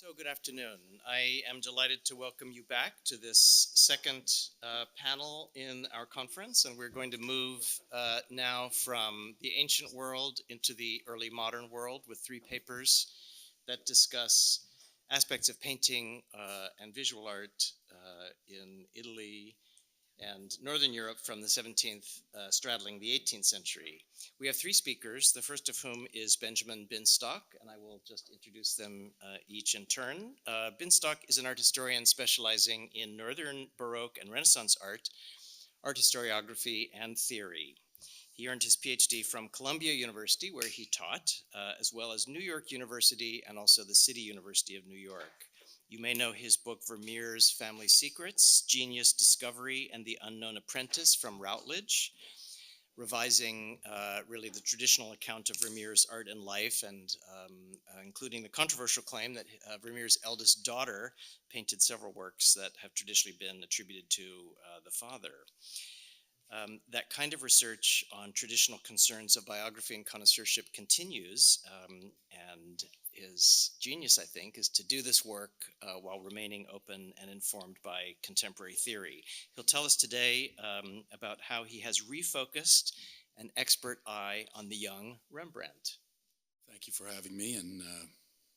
So good afternoon. I am delighted to welcome you back to this second panel in our conference, and we're going to move now from the ancient world into the early modern world with three papers that discuss aspects of painting and visual art in Italy and Northern Europe from the 17th straddling the 18th century. We have three speakers, the first of whom is Benjamin Binstock, and I will just introduce them each in turn. Binstock is an art historian specializing in Northern Baroque and Renaissance art historiography, and theory. He earned his PhD from Columbia University, where he taught, as well as New York University and also the City University of New York. You may know his book, Vermeer's Family Secrets, Genius, Discovery, and the Unknown Apprentice from Routledge, revising really the traditional account of Vermeer's art and life, and including the controversial claim that Vermeer's eldest daughter painted several works that have traditionally been attributed to the father. That kind of research on traditional concerns of biography and connoisseurship continues, and his genius, I think, is to do this work while remaining open and informed by contemporary theory. He'll tell us today about how he has refocused an expert eye on the young Rembrandt. Thank you for having me, and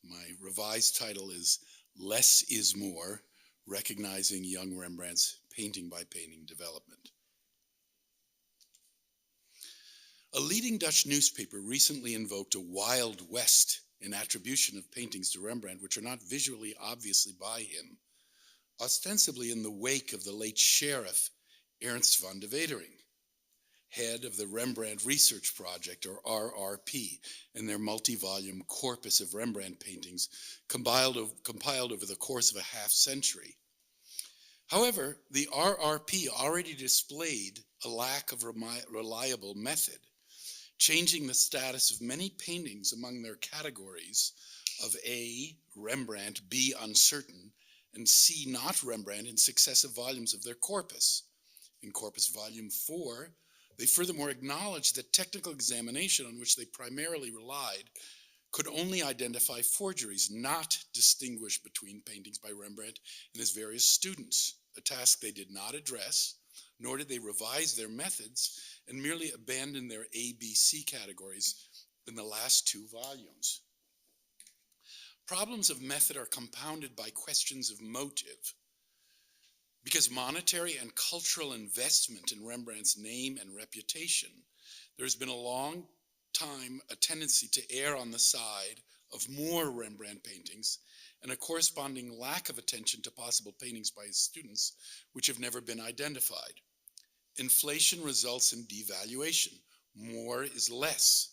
my revised title is Less is More, Recognizing Young Rembrandt's Painting by Painting Development. A leading Dutch newspaper recently invoked a Wild West in attribution of paintings to Rembrandt which are not visually obviously by him, ostensibly in the wake of the late sheriff Ernst van de Wetering, head of the Rembrandt Research Project, or RRP, and their multi-volume corpus of Rembrandt paintings compiled over the course of a half-century. However, the RRP already displayed a lack of reliable method, changing the status of many paintings among their categories of A, Rembrandt, B, uncertain, and C, not Rembrandt, in successive volumes of their corpus. In Corpus Volume 4, they furthermore acknowledged that technical examination on which they primarily relied could only identify forgeries, not distinguish between paintings by Rembrandt and his various students, a task they did not address, nor did they revise their methods, and merely abandon their ABC categories in the last two volumes. Problems of method are compounded by questions of motive. Because monetary and cultural investment in Rembrandt's name and reputation, there has been a long time a tendency to err on the side of more Rembrandt paintings and a corresponding lack of attention to possible paintings by his students which have never been identified. Inflation results in devaluation. More is less.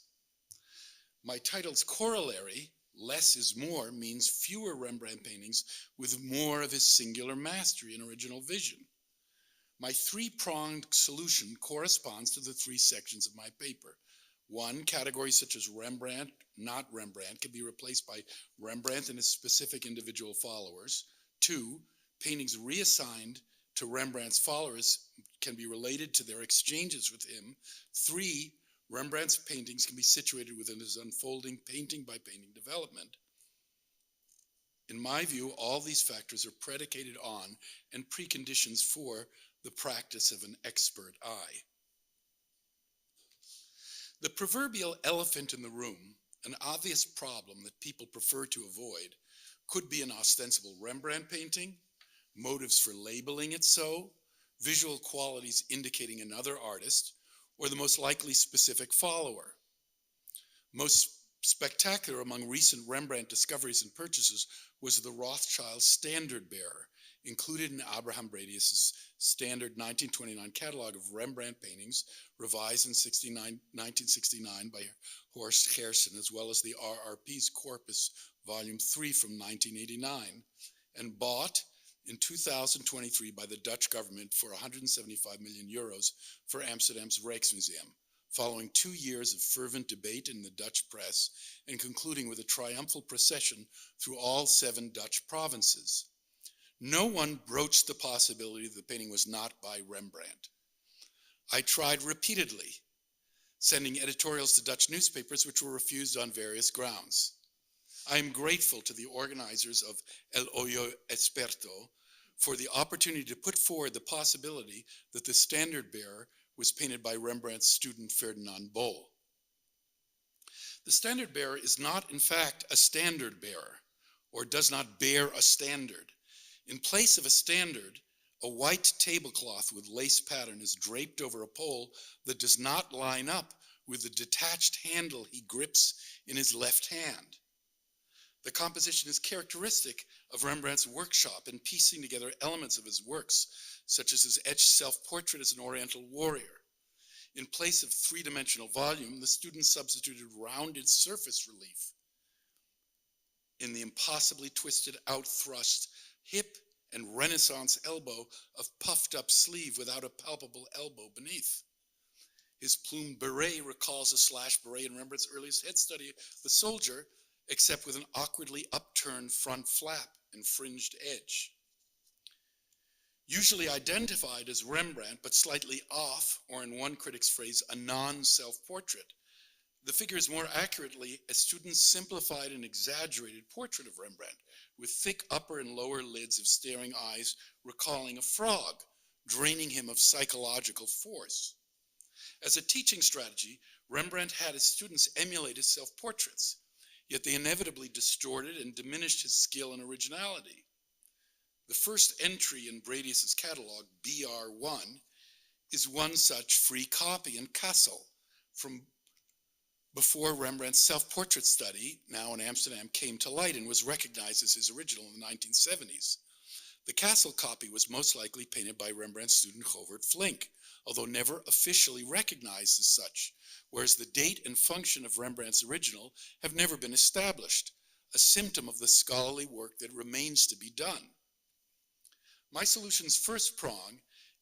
My title's corollary, Less is More, means fewer Rembrandt paintings with more of his singular mastery and original vision. My three-pronged solution corresponds to the three sections of my paper. One, categories such as Rembrandt, not Rembrandt, can be replaced by Rembrandt and his specific individual followers. Two, paintings reassigned to Rembrandt's followers can be related to their exchanges with him. Three, Rembrandt's paintings can be situated within his unfolding painting by painting development. In my view, all these factors are predicated on and preconditions for the practice of an expert eye. The proverbial elephant in the room, an obvious problem that people prefer to avoid, could be an ostensible Rembrandt painting, motives for labeling it so, visual qualities indicating another artist, or the most likely specific follower. Most spectacular among recent Rembrandt discoveries and purchases was the Rothschild Standard Bearer, included in Abraham Bradius's standard 1929 catalog of Rembrandt paintings, revised in 1969 by Horst Gerson, as well as the RRP's Corpus Volume 3 from 1989, and bought in 2023 by the Dutch government for 175 million euros for Amsterdam's Rijksmuseum, following 2 years of fervent debate in the Dutch press and concluding with a triumphal procession through all 7 Dutch provinces. No one broached the possibility that the painting was not by Rembrandt. I tried repeatedly, sending editorials to Dutch newspapers which were refused on various grounds. I am grateful to the organizers of El Hoyo Esperto for the opportunity to put forward the possibility that the standard bearer was painted by Rembrandt's student Ferdinand Bol. The standard bearer is not, in fact, a standard bearer, or does not bear a standard. In place of a standard, a white tablecloth with lace pattern is draped over a pole that does not line up with the detached handle he grips in his left hand. The composition is characteristic of Rembrandt's workshop in piecing together elements of his works, such as his etched self-portrait as an Oriental warrior. In place of three-dimensional volume, the student substituted rounded surface relief in the impossibly twisted out-thrust hip and Renaissance elbow of puffed-up sleeve without a palpable elbow beneath. His plumed beret recalls a slash beret in Rembrandt's earliest head study, The Soldier, except with an awkwardly upturned front flap and fringed edge. Usually identified as Rembrandt, but slightly off, or in one critic's phrase, a non-self-portrait, the figure is more accurately a student's simplified and exaggerated portrait of Rembrandt, with thick upper and lower lids of staring eyes recalling a frog, draining him of psychological force. As a teaching strategy, Rembrandt had his students emulate his self-portraits, yet they inevitably distorted and diminished his skill and originality. The first entry in Bradius's catalog, BR1, is one such free copy in Kassel from before Rembrandt's self-portrait study, now in Amsterdam, came to light and was recognized as his original in the 1970s. The Kassel copy was most likely painted by Rembrandt's student Govert Flinck, although never officially recognized as such, whereas the date and function of Rembrandt's original have never been established, a symptom of the scholarly work that remains to be done. My solution's first prong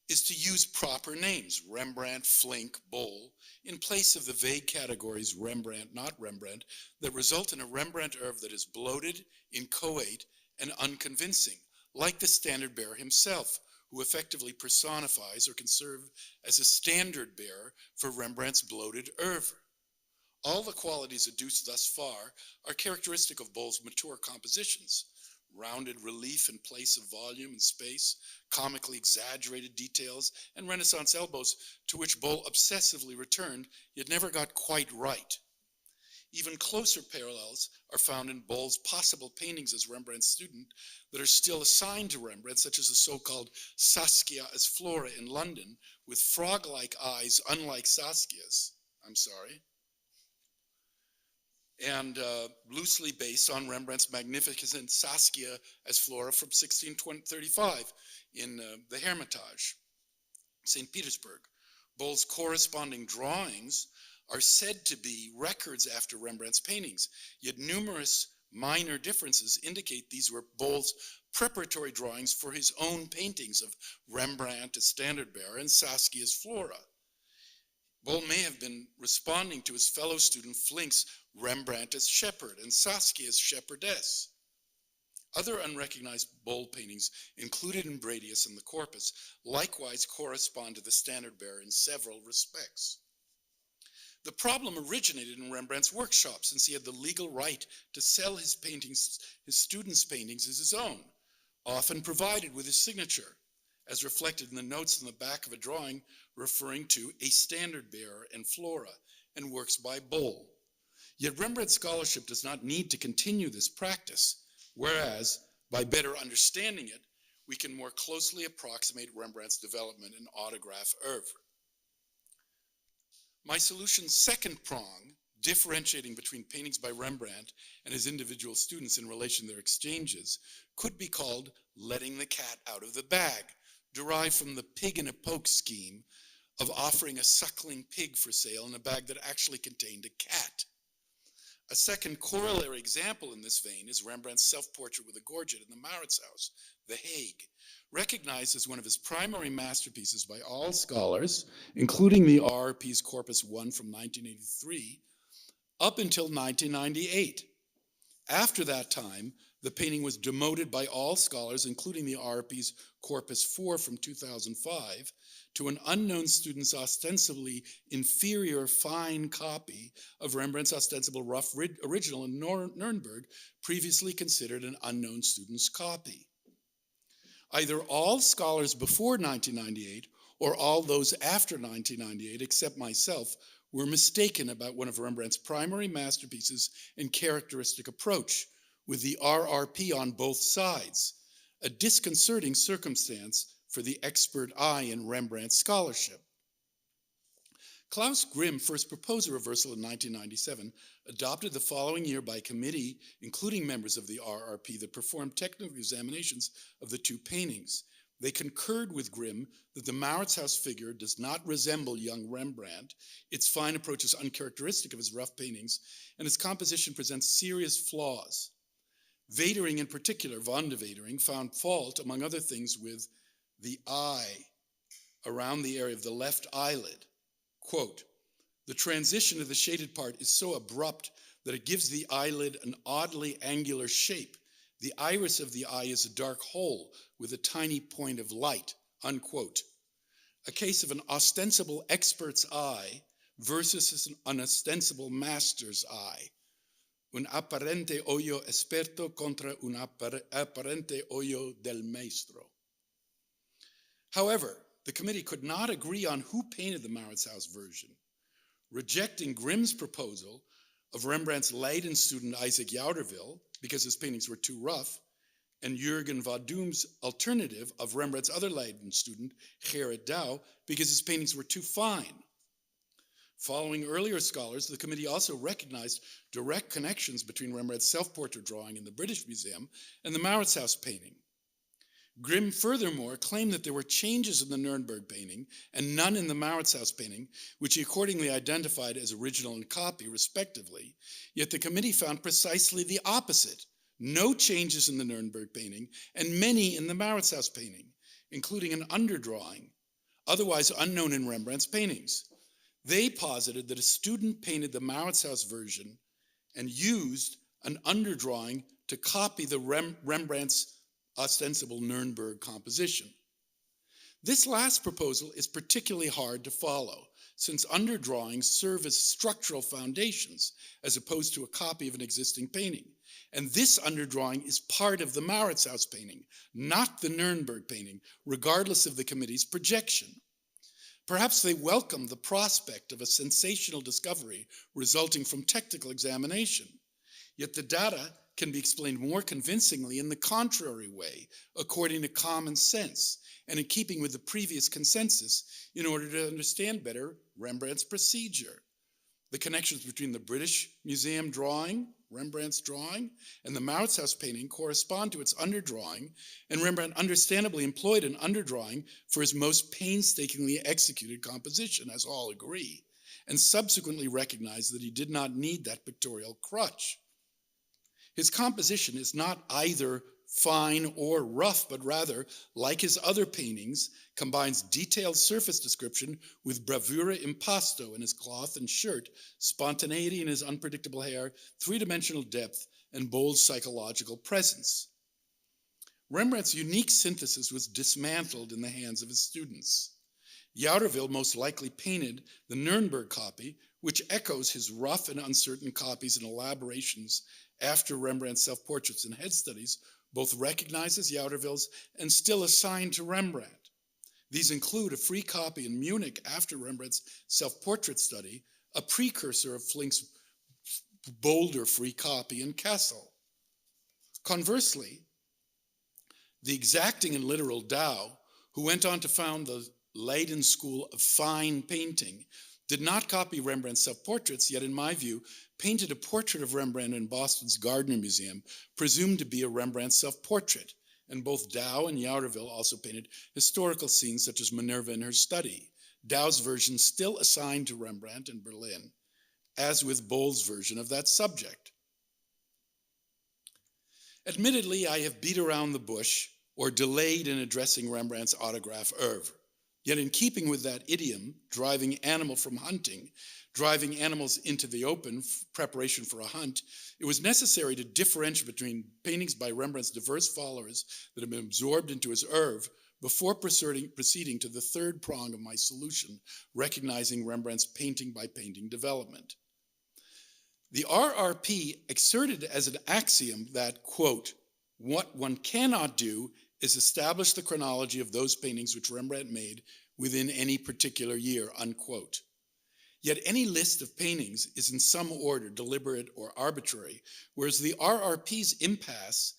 is to use proper names, Rembrandt, Flinck, Bol, in place of the vague categories Rembrandt, not Rembrandt, that result in a Rembrandt oeuvre that is bloated, inchoate, and unconvincing, like the standard bearer himself, who effectively personifies or can serve as a standard bearer for Rembrandt's bloated oeuvre. All the qualities adduced thus far are characteristic of Bol's mature compositions: rounded relief in place of volume and space, comically exaggerated details, and Renaissance elbows to which Bol obsessively returned, yet never got quite right. Even closer parallels are found in Bol's possible paintings as Rembrandt's student that are still assigned to Rembrandt, such as the so-called Saskia as Flora in London, with frog-like eyes unlike Saskia's, and loosely based on Rembrandt's magnificent Saskia as Flora from 1635 in the Hermitage, St. Petersburg. Bol's corresponding drawings are said to be records after Rembrandt's paintings, yet numerous minor differences indicate these were Bol's preparatory drawings for his own paintings of Rembrandt as standard bearer and Saskia as Flora. Bol may have been responding to his fellow student Flinck's Rembrandt as shepherd and Saskia as shepherdess. Other unrecognized Bol paintings included in Bradius and the corpus likewise correspond to the standard bearer in several respects. The problem originated in Rembrandt's workshop, since he had the legal right to sell his paintings, his students' paintings as his own, often provided with his signature, as reflected in the notes in the back of a drawing referring to a standard bearer and Flora and works by Bol. Yet Rembrandt's scholarship does not need to continue this practice, whereas, by better understanding it, we can more closely approximate Rembrandt's development in autograph oeuvre. My solution's second prong, differentiating between paintings by Rembrandt and his individual students in relation to their exchanges, could be called letting the cat out of the bag, derived from the pig in a poke scheme of offering a suckling pig for sale in a bag that actually contained a cat. A second corollary example in this vein is Rembrandt's self-portrait with a gorget in the Mauritshuis, The Hague, recognized as one of his primary masterpieces by all scholars, including the RRP's Corpus I from 1983, up until 1998. After that time, The painting was demoted by all scholars, including the RRP's Corpus 4 from 2005, to an unknown student's ostensibly inferior fine copy of Rembrandt's ostensible rough original in Nuremberg, previously considered an unknown student's copy. Either all scholars before 1998 or all those after 1998, except myself, were mistaken about one of Rembrandt's primary masterpieces and characteristic approach, with the RRP on both sides, a disconcerting circumstance for the expert eye in Rembrandt scholarship. Klaus Grimm, first proposed a reversal in 1997, adopted the following year by committee, including members of the RRP, that performed technical examinations of the two paintings. They concurred with Grimm that the Mauritshuis figure does not resemble young Rembrandt, its fine approach is uncharacteristic of his rough paintings, and its composition presents serious flaws. Wadering in particular, von de Wadering, found fault, among other things, with the eye around the area of the left eyelid. Quote, "The transition of the shaded part is so abrupt that it gives the eyelid an oddly angular shape. The iris of the eye is a dark hole with a tiny point of light," unquote. A case of an ostensible expert's eye versus an ostensible master's eye. Un apparente ojo esperto contra un apparente ojo del maestro. However, the committee could not agree on who painted the Mauritshuis version. Rejecting Grimm's proposal of Rembrandt's Leiden student Isaac Jouterville, because his paintings were too rough, and Jürgen Vadum's alternative of Rembrandt's other Leiden student, Gerrit Douw, because his paintings were too fine. Following earlier scholars, the committee also recognized direct connections between Rembrandt's self-portrait drawing in the British Museum and the Mauritshuis painting. Grimm furthermore claimed that there were changes in the Nuremberg painting and none in the Mauritshuis painting, which he accordingly identified as original and copy, respectively. Yet the committee found precisely the opposite: no changes in the Nuremberg painting and many in the Mauritshuis painting, including an underdrawing, otherwise unknown in Rembrandt's paintings. They posited that a student painted the Mauritshuis version and used an underdrawing to copy the Rembrandt's ostensible Nuremberg composition. This last proposal is particularly hard to follow, since underdrawings serve as structural foundations as opposed to a copy of an existing painting. And this underdrawing is part of the Mauritshuis painting, not the Nuremberg painting, regardless of the committee's projection. Perhaps they welcomed the prospect of a sensational discovery resulting from technical examination. Yet the data can be explained more convincingly in the contrary way, according to common sense, and in keeping with the previous consensus, in order to understand better Rembrandt's procedure. The connections between the British Museum drawing, Rembrandt's drawing, and the Mauritshuis painting correspond to its underdrawing, and Rembrandt understandably employed an underdrawing for his most painstakingly executed composition, as all agree, and subsequently recognized that he did not need that pictorial crutch. His composition is not either fine or rough, but rather, like his other paintings, combines detailed surface description with bravura impasto in his cloth and shirt, spontaneity in his unpredictable hair, three-dimensional depth, and bold psychological presence. Rembrandt's unique synthesis was dismantled in the hands of his students. Jouterville most likely painted the Nuremberg copy, which echoes his rough and uncertain copies and elaborations after Rembrandt's self-portraits and head studies, both recognized as Jouterville's and still assigned to Rembrandt. These include a free copy in Munich after Rembrandt's self-portrait study, a precursor of Flink's bolder free copy in Kassel. Conversely, the exacting and literal Douw, who went on to found the Leiden School of Fine Painting, did not copy Rembrandt's self-portraits, yet in my view, painted a portrait of Rembrandt in Boston's Gardner Museum, presumed to be a Rembrandt self-portrait, and both Douw and Jouterville also painted historical scenes such as Minerva in her study. Douw's version still assigned to Rembrandt in Berlin, as with Bohl's version of that subject. Admittedly, I have beat around the bush or delayed in addressing Rembrandt's autograph oeuvre. Yet in keeping with that idiom, driving animal from hunting, driving animals into the open, preparation for a hunt, it was necessary to differentiate between paintings by Rembrandt's diverse followers that had been absorbed into his oeuvre before proceeding to the third prong of my solution, recognizing Rembrandt's painting by painting development. The RRP exerted as an axiom that, quote, what one cannot do is establish the chronology of those paintings which Rembrandt made within any particular year, unquote. Yet any list of paintings is in some order, deliberate or arbitrary, whereas the RRP's impasse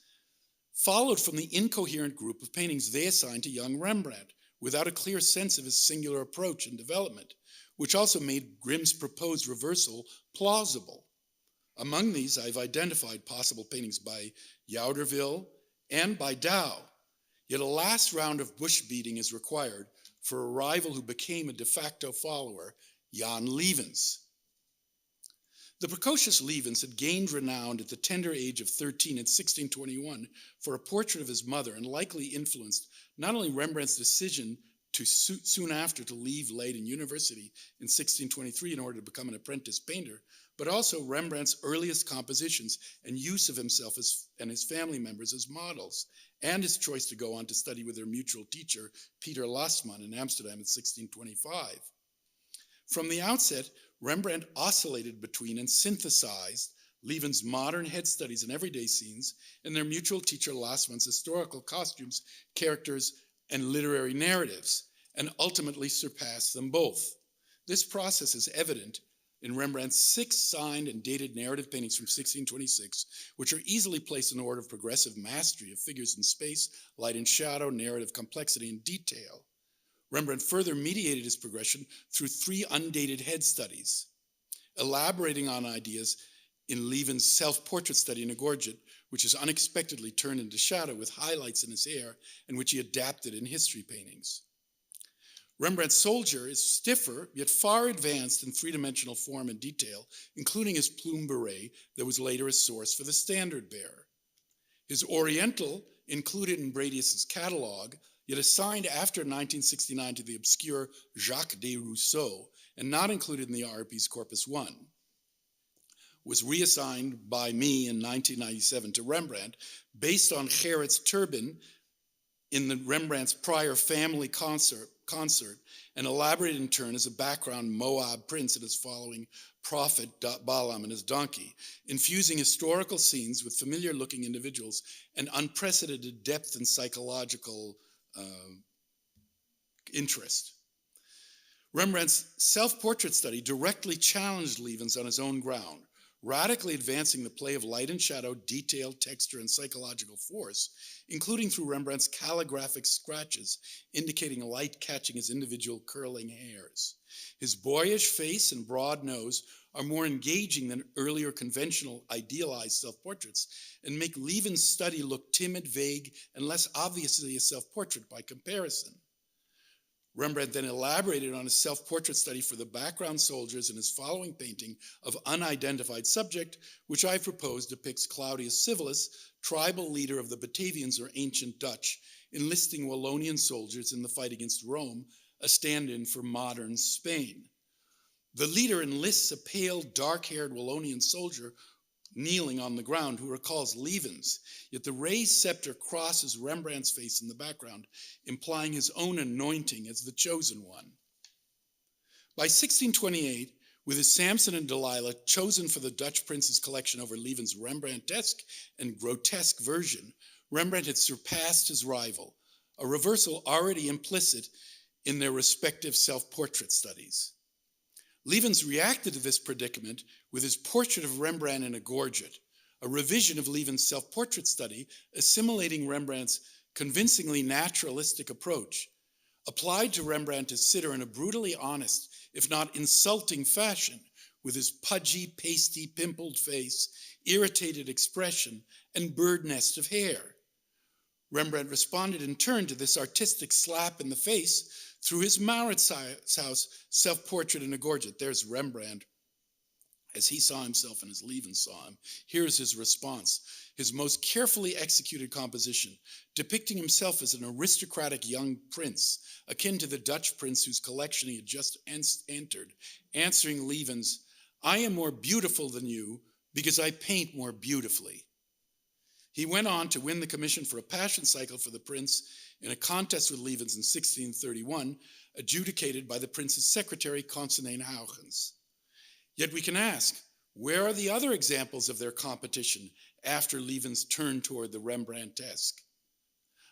followed from the incoherent group of paintings they assigned to young Rembrandt, without a clear sense of his singular approach and development, which also made Grimm's proposed reversal plausible. Among these, I've identified possible paintings by Jouderville and by Dow, yet a last round of bush beating is required for a rival who became a de facto follower, Jan Lievens. The precocious Lievens had gained renown at the tender age of 13 in 1621 for a portrait of his mother, and likely influenced not only Rembrandt's decision to soon after to leave Leiden University in 1623 in order to become an apprentice painter, but also Rembrandt's earliest compositions and use of himself and his family members as models, and his choice to go on to study with their mutual teacher, Peter Lasman, in Amsterdam in 1625. From the outset, Rembrandt oscillated between and synthesized Lievens' modern head studies and everyday scenes and their mutual teacher Lasman's historical costumes, characters, and literary narratives, and ultimately surpassed them both. This process is evident in Rembrandt's 6 signed and dated narrative paintings from 1626, which are easily placed in order of progressive mastery of figures in space, light and shadow, narrative complexity, and detail. Rembrandt further mediated his progression through 3 undated head studies, elaborating on ideas in Lievens' self-portrait study in a gorget, which is unexpectedly turned into shadow with highlights in his hair, and which he adapted in history paintings. Rembrandt's soldier is stiffer, yet far advanced in 3-dimensional form and detail, including his plume beret that was later a source for the standard bearer. His Oriental, included in Bradius's catalog, yet assigned after 1969 to the obscure Jacques de Rousseau, and not included in the RRP's Corpus 1, was reassigned by me in 1997 to Rembrandt, based on Gerrit's turban in the Rembrandt's prior family concert, and elaborated in turn as a background Moab prince and his following prophet Balaam and his donkey, infusing historical scenes with familiar-looking individuals and unprecedented depth and psychological interest. Rembrandt's self-portrait study directly challenged Lievens on his own ground, radically advancing the play of light and shadow, detail, texture, and psychological force, including through Rembrandt's calligraphic scratches, indicating light catching his individual curling hairs. His boyish face and broad nose are more engaging than earlier conventional idealized self-portraits, and make Lievens' study look timid, vague, and less obviously a self-portrait by comparison. Rembrandt then elaborated on his self-portrait study for the background soldiers in his following painting of unidentified subject, which I propose depicts Claudius Civilis, tribal leader of the Batavians or ancient Dutch, enlisting Wallonian soldiers in the fight against Rome, a stand-in for modern Spain. The leader enlists a pale, dark-haired Wallonian soldier kneeling on the ground who recalls Lievens, yet the raised scepter crosses Rembrandt's face in the background, implying his own anointing as the chosen one. By 1628, with his Samson and Delilah chosen for the Dutch prince's collection over Lievens' Rembrandtesque and grotesque version, Rembrandt had surpassed his rival, a reversal already implicit in their respective self-portrait studies. Lievens reacted to this predicament with his portrait of Rembrandt in a gorget, a revision of Lievens' self-portrait study, assimilating Rembrandt's convincingly naturalistic approach, applied to Rembrandt as sitter in a brutally honest, if not insulting fashion, with his pudgy, pasty, pimpled face, irritated expression, and bird nest of hair. Rembrandt responded in turn to this artistic slap in the face through his Mauritshuis self-portrait in a gorget. There's Rembrandt as he saw himself and as Lievens saw him. Here's his response. his most carefully executed composition, depicting himself as an aristocratic young prince, akin to the Dutch prince whose collection he had just entered, answering Leaven's, "I am more beautiful than you because I paint more beautifully." He went on to win the commission for a passion cycle for the prince in a contest with Leaven's in 1631, adjudicated by the prince's secretary, Constantijn Huygens. Yet we can ask, where are the other examples of their competition after Leaven's turn toward the Rembrandtesque?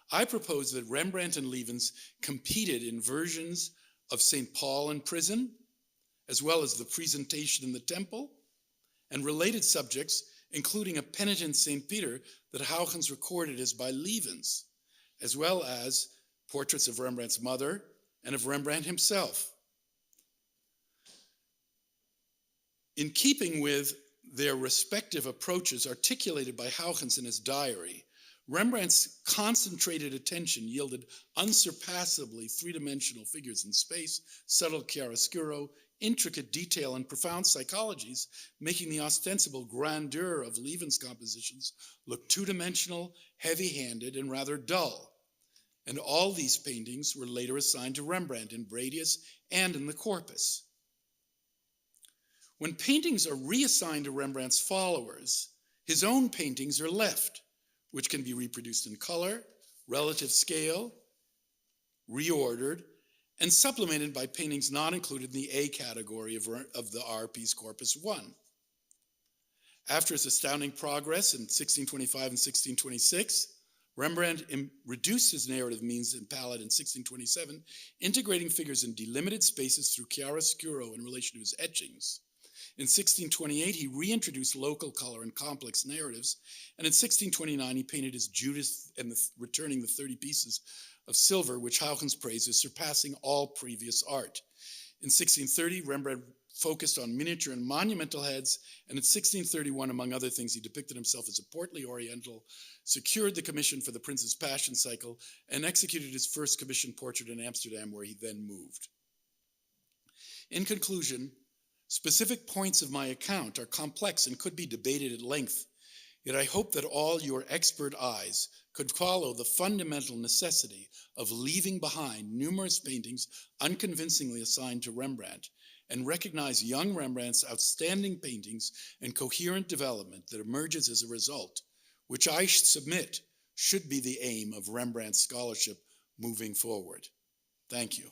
I propose that Rembrandt and Leaven's competed in versions of St. Paul in prison, as well as the Presentation in the Temple, and related subjects, including a penitent St. Peter that Huygens recorded as by Leaven's, as well as portraits of Rembrandt's mother and of Rembrandt himself. In keeping with their respective approaches articulated by Huygens in his diary, Rembrandt's concentrated attention yielded unsurpassably three-dimensional figures in space, subtle chiaroscuro, intricate detail, and profound psychologies, making the ostensible grandeur of Leaven's compositions look two-dimensional, heavy-handed, and rather dull. And all these paintings were later assigned to Rembrandt in Bradius and in the corpus. When paintings are reassigned to Rembrandt's followers, his own paintings are left, which can be reproduced in color, relative scale, reordered, and supplemented by paintings not included in the A category of the RP's Corpus 1. After his astounding progress in 1625 and 1626, Rembrandt reduced his narrative means and palette in 1627, integrating figures in delimited spaces through chiaroscuro in relation to his etchings. In 1628, he reintroduced local color and complex narratives, and in 1629, he painted his Judith and returning the 30 pieces of silver, which Huygens praised as surpassing all previous art. In 1630, Rembrandt focused on miniature and monumental heads, and in 1631, among other things, he depicted himself as a portly Oriental, secured the commission for the Prince's Passion Cycle, and executed his first commissioned portrait in Amsterdam, where he then moved. In conclusion, specific points of my account are complex and could be debated at length, yet I hope that all your expert eyes could follow the fundamental necessity of leaving behind numerous paintings unconvincingly assigned to Rembrandt and recognize young Rembrandt's outstanding paintings and coherent development that emerges as a result, which I submit should be the aim of Rembrandt's scholarship moving forward. Thank you.